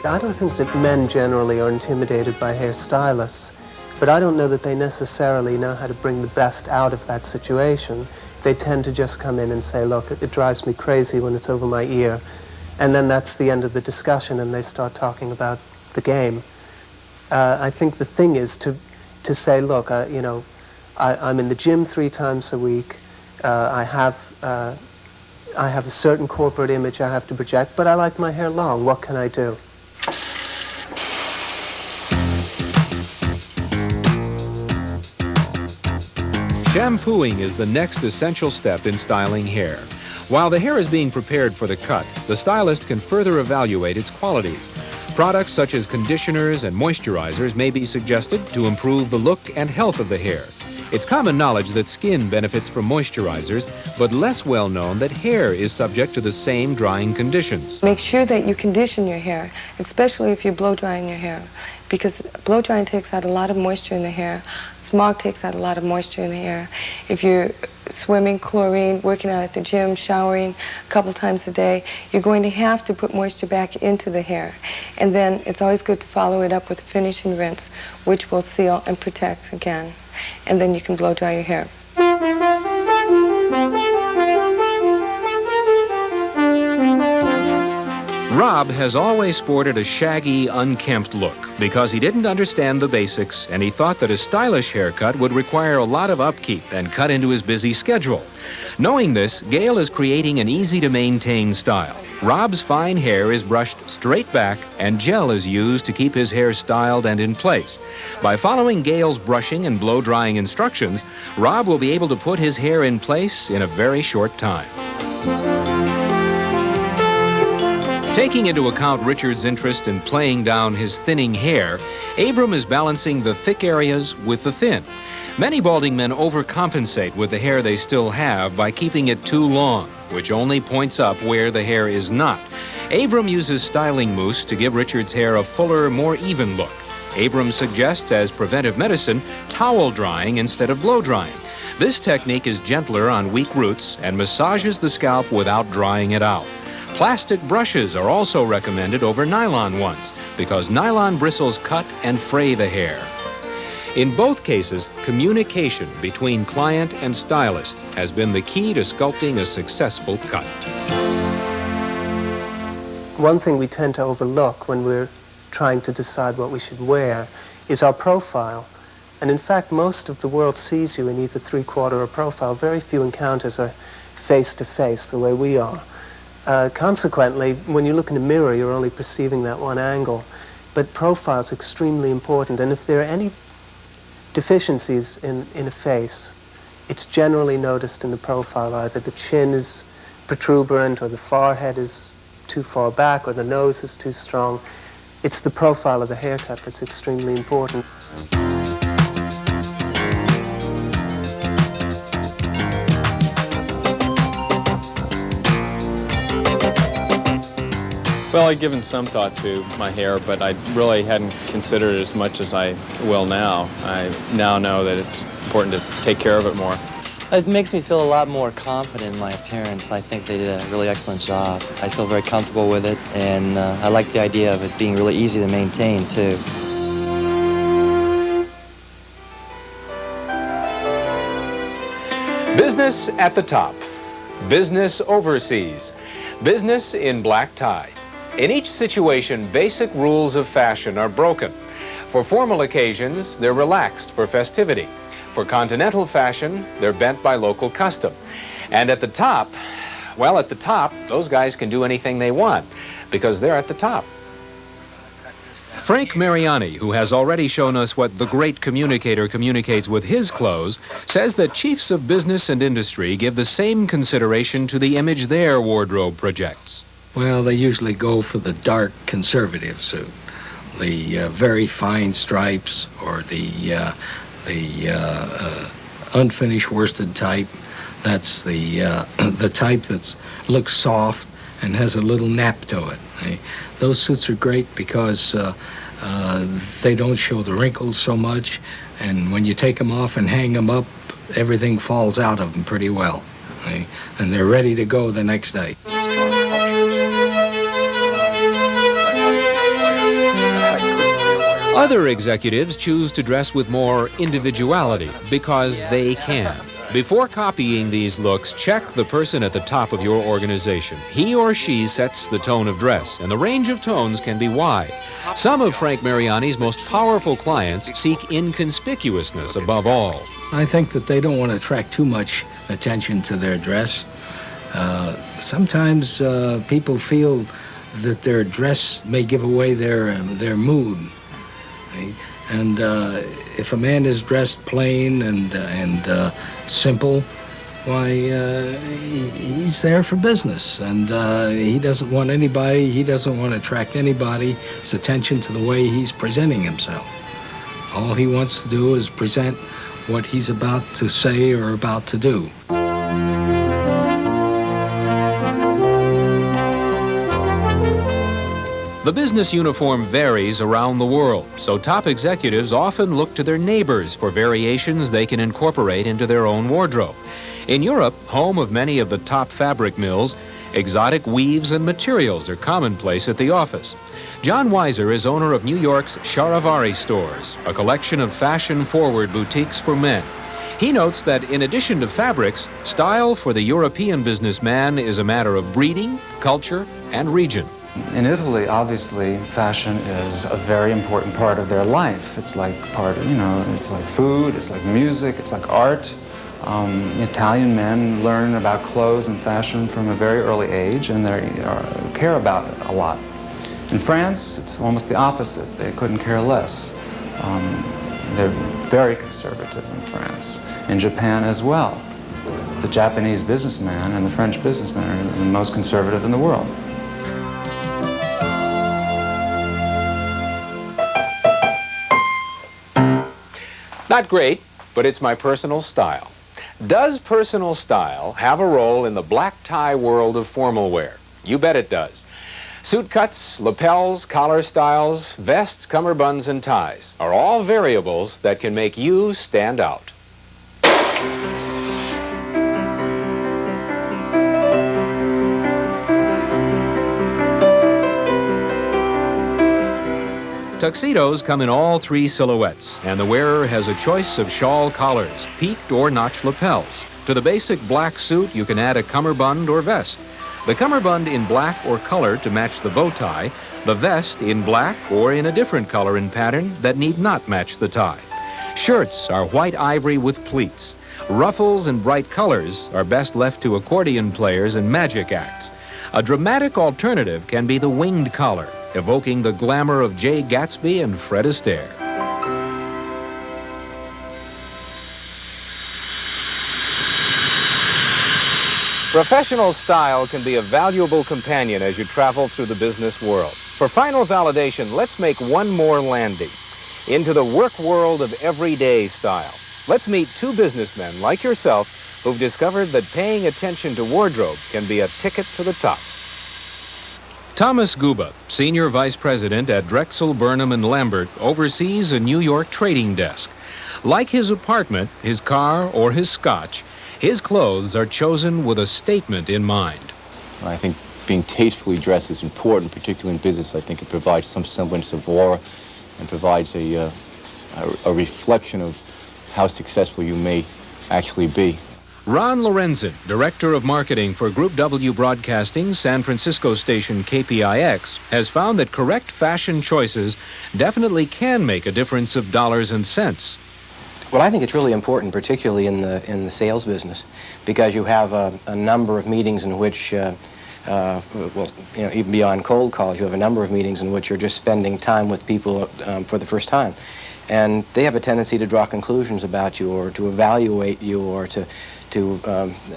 I don't think that men generally are intimidated by hairstylists, but I don't know that they necessarily know how to bring the best out of that situation. They tend to just come in and say, look, it drives me crazy when it's over my ear. And then that's the end of the discussion, and they start talking about the game. I think the thing is to say, look, I'm in the gym 3 times a week. I have a certain corporate image I have to project, but I like my hair long. What can I do? Shampooing is the next essential step in styling hair. While the hair is being prepared for the cut, the stylist can further evaluate its qualities. Products such as conditioners and moisturizers may be suggested to improve the look and health of the hair. It's common knowledge that skin benefits from moisturizers, but less well known that hair is subject to the same drying conditions. Make sure that you condition your hair, especially if you're blow drying your hair, because blow drying takes out a lot of moisture in the hair. Smog takes out a lot of moisture in the hair. If you're swimming, chlorine, working out at the gym, showering a couple times a day, you're going to have to put moisture back into the hair. And then it's always good to follow it up with a finishing rinse, which will seal and protect again. And then you can blow dry your hair. Rob has always sported a shaggy, unkempt look because he didn't understand the basics and he thought that a stylish haircut would require a lot of upkeep and cut into his busy schedule. Knowing this, Gail is creating an easy-to-maintain style. Rob's fine hair is brushed straight back and gel is used to keep his hair styled and in place. By following Gail's brushing and blow-drying instructions, Rob will be able to put his hair in place in a very short time. Taking into account Richard's interest in playing down his thinning hair, Abram is balancing the thick areas with the thin. Many balding men overcompensate with the hair they still have by keeping it too long, which only points up where the hair is not. Abram uses styling mousse to give Richard's hair a fuller, more even look. Abram suggests as preventive medicine towel drying instead of blow drying. This technique is gentler on weak roots and massages the scalp without drying it out. Plastic brushes are also recommended over nylon ones because nylon bristles cut and fray the hair. In both cases, communication between client and stylist has been the key to sculpting a successful cut. One thing we tend to overlook when we're trying to decide what we should wear is our profile. And in fact, most of the world sees you in either three-quarter or profile. Very few encounters are face-to-face the way we are. Consequently, when you look in a mirror, you're only perceiving that one angle. But profile is extremely important, and if there are any deficiencies in a face, it's generally noticed in the profile. Either the chin is protuberant, or the forehead is too far back, or the nose is too strong. It's the profile of the haircut that's extremely important. Well, I'd given some thought to my hair, but I really hadn't considered it as much as I will now. I now know that it's important to take care of it more. It makes me feel a lot more confident in my appearance. I think they did a really excellent job. I feel very comfortable with it, and I like the idea of it being really easy to maintain, too. Business at the top, business overseas, business in black tie. In each situation, basic rules of fashion are broken. For formal occasions, they're relaxed for festivity. For continental fashion, they're bent by local custom. And at the top, well, at the top, those guys can do anything they want because they're at the top. Frank Mariani, who has already shown us what the great communicator communicates with his clothes, says that chiefs of business and industry give the same consideration to the image their wardrobe projects. Well, they usually go for the dark conservative suit, the very fine stripes, or the unfinished worsted type. That's the type that looks soft and has a little nap to it. Those suits are great because they don't show the wrinkles so much, and when you take them off and hang them up, everything falls out of them pretty well. And they're ready to go the next day. Other executives choose to dress with more individuality because they can. Before copying these looks, check the person at the top of your organization. He or she sets the tone of dress, and the range of tones can be wide. Some of Frank Mariani's most powerful clients seek inconspicuousness above all. I think that they don't want to attract too much attention to their dress. Sometimes people feel that their dress may give away their mood. And if a man is dressed plain and simple, why, he's there for business, and he doesn't want to attract anybody's attention to the way he's presenting himself. All he wants to do is present what he's about to say or about to do. The business uniform varies around the world, so top executives often look to their neighbors for variations they can incorporate into their own wardrobe. In Europe, home of many of the top fabric mills, exotic weaves and materials are commonplace at the office. John Weiser is owner of New York's Charivari stores, a collection of fashion-forward boutiques for men. He notes that in addition to fabrics, style for the European businessman is a matter of breeding, culture, and region. In Italy, obviously, fashion is a very important part of their life. It's like it's like food, it's like music, it's like art. Italian men learn about clothes and fashion from a very early age, and they care about it a lot. In France, it's almost the opposite. They couldn't care less. They're very conservative in France. In Japan as well. The Japanese businessman and the French businessman are the most conservative in the world. Not great, but it's my personal style. Does personal style have a role in the black tie world of formal wear? You bet it does. Suit cuts, lapels, collar styles, vests, cummerbunds, and ties are all variables that can make you stand out. Tuxedos come in all three silhouettes, and the wearer has a choice of shawl collars, peaked or notched lapels. To the basic black suit, you can add a cummerbund or vest. The cummerbund in black or color to match the bow tie, the vest in black or in a different color and pattern that need not match the tie. Shirts are white ivory with pleats. Ruffles and bright colors are best left to accordion players and magic acts. A dramatic alternative can be the winged collar, evoking the glamour of Jay Gatsby and Fred Astaire. Professional style can be a valuable companion as you travel through the business world. For final validation, let's make one more landing into the work world of everyday style. Let's meet two businessmen like yourself who've discovered that paying attention to wardrobe can be a ticket to the top. Thomas Guba, Senior Vice President at Drexel, Burnham & Lambert, oversees a New York trading desk. Like his apartment, his car, or his scotch, his clothes are chosen with a statement in mind. I think being tastefully dressed is important, particularly in business. I think it provides some semblance of aura and provides a reflection of how successful you may actually be. Ron Lorenzen, Director of Marketing for Group W Broadcasting's San Francisco station KPIX, has found that correct fashion choices definitely can make a difference of dollars and cents. Well, I think it's really important, particularly in the sales business, because you have a number of meetings in which, even beyond cold calls, you have a number of meetings in which you're just spending time with people for the first time. And they have a tendency to draw conclusions about you or to evaluate you or to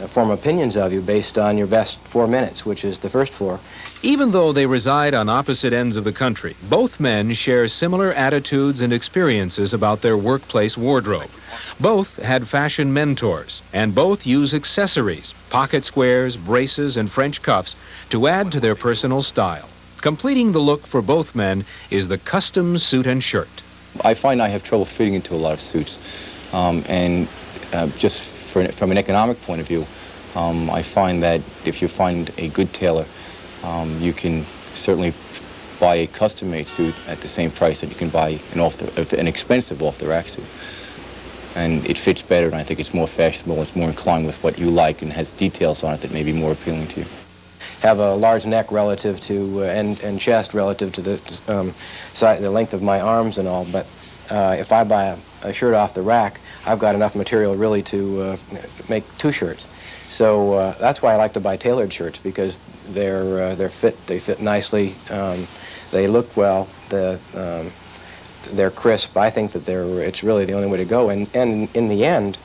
form opinions of you based on your best 4 minutes, which is the first 4. Even though they reside on opposite ends of the country, both men share similar attitudes and experiences about their workplace wardrobe. Both had fashion mentors, and both use accessories, pocket squares, braces, and French cuffs to add to their personal style. Completing the look for both men is the custom suit and shirt. I find I have trouble fitting into a lot of suits, just from an economic point of view, I find that if you find a good tailor, you can certainly buy a custom-made suit at the same price that you can buy an expensive off-the-rack suit. And it fits better, and I think it's more fashionable, it's more inclined with what you like, and has details on it that may be more appealing to you. Have a large neck relative to, and chest relative to the length of my arms and all, but if I buy a shirt off the rack, I've got enough material really to make 2 shirts. So that's why I like to buy tailored shirts, because they fit nicely, they look well, they're crisp. I think that it's really the only way to go. And in the end,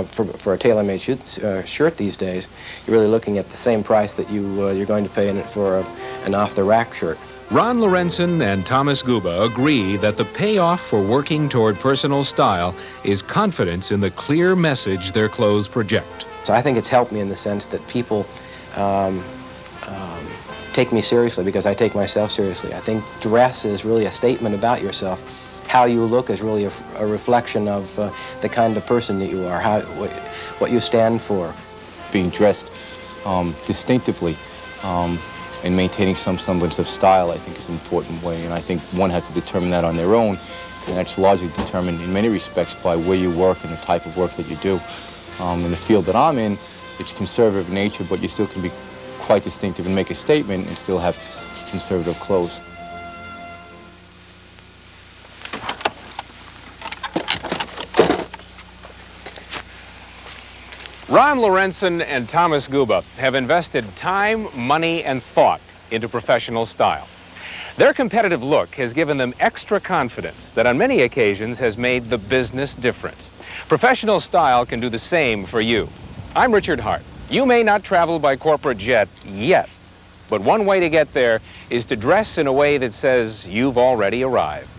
for a tailor-made shirt these days, you're really looking at the same price that you're going to pay for an off-the-rack shirt. Ron Lorenzen and Thomas Guba agree that the payoff for working toward personal style is confidence in the clear message their clothes project. So I think it's helped me in the sense that people take me seriously because I take myself seriously. I think dress is really a statement about yourself. How you look is really a reflection of the kind of person that you are, what you stand for. Being dressed distinctively and maintaining some semblance of style, I think, is an important way. And I think one has to determine that on their own. And that's largely determined in many respects by where you work and the type of work that you do. In the field that I'm in, it's conservative in nature, but you still can be quite distinctive and make a statement and still have conservative clothes. Ron Lorenzen and Thomas Guba have invested time, money, and thought into professional style. Their competitive look has given them extra confidence that on many occasions has made the business difference. Professional style can do the same for you. I'm Richard Hart. You may not travel by corporate jet yet, but one way to get there is to dress in a way that says you've already arrived.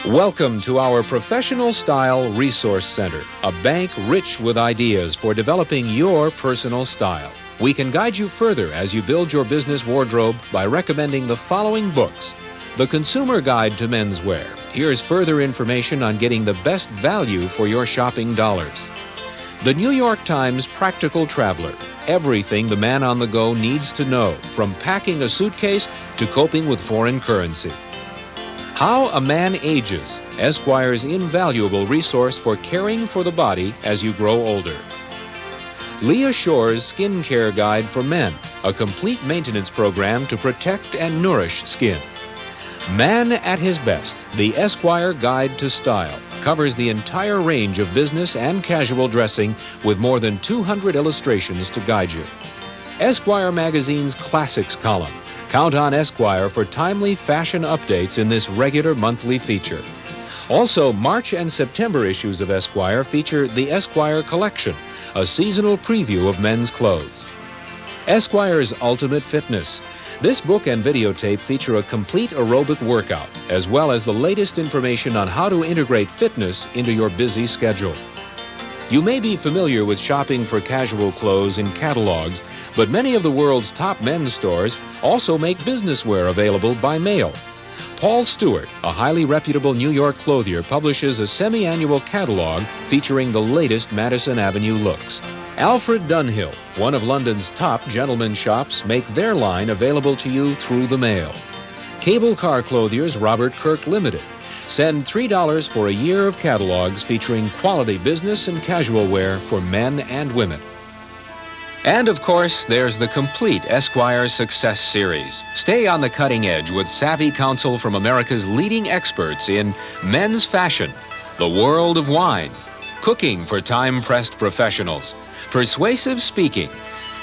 Welcome to our Professional Style Resource Center, a bank rich with ideas for developing your personal style. We can guide you further as you build your business wardrobe by recommending the following books. The Consumer Guide to Menswear. Here's further information on getting the best value for your shopping dollars. The New York Times Practical Traveler. Everything the man on the go needs to know, from packing a suitcase to coping with foreign currency. How a Man Ages, Esquire's invaluable resource for caring for the body as you grow older. Leah Shore's Skincare Guide for Men, a complete maintenance program to protect and nourish skin. Man at His Best, the Esquire Guide to Style, covers the entire range of business and casual dressing with more than 200 illustrations to guide you. Esquire Magazine's Classics column. Count on Esquire for timely fashion updates in this regular monthly feature. Also, March and September issues of Esquire feature the Esquire Collection, a seasonal preview of men's clothes. Esquire's Ultimate Fitness. This book and videotape feature a complete aerobic workout, as well as the latest information on how to integrate fitness into your busy schedule. You may be familiar with shopping for casual clothes in catalogs, but many of the world's top men's stores also make business wear available by mail. Paul Stewart, a highly reputable New York clothier, publishes a semi-annual catalog featuring the latest Madison Avenue looks. Alfred Dunhill, one of London's top gentlemen's shops, make their line available to you through the mail. Cable car clothiers Robert Kirk Limited. Send $3 for a year of catalogs featuring quality business and casual wear for men and women. And of course, there's the complete Esquire Success Series. Stay on the cutting edge with savvy counsel from America's leading experts in men's fashion, the world of wine, cooking for time-pressed professionals, persuasive speaking,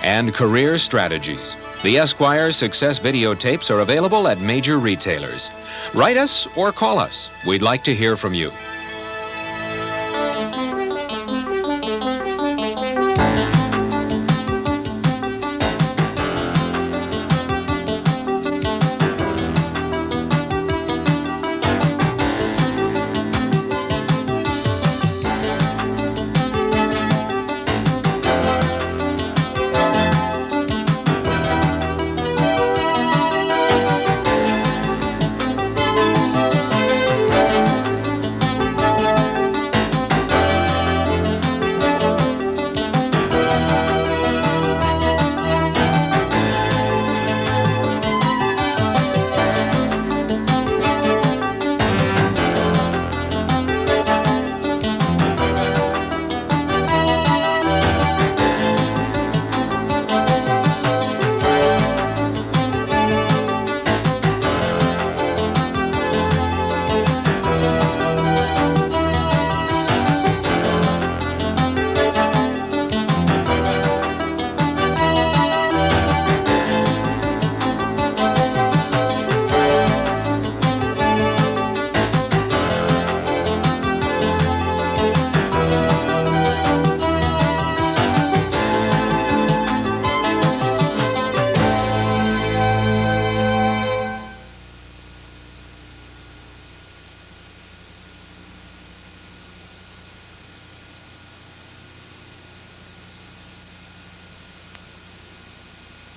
and career strategies. The Esquire Success videotapes are available at major retailers. Write us or call us. We'd like to hear from you.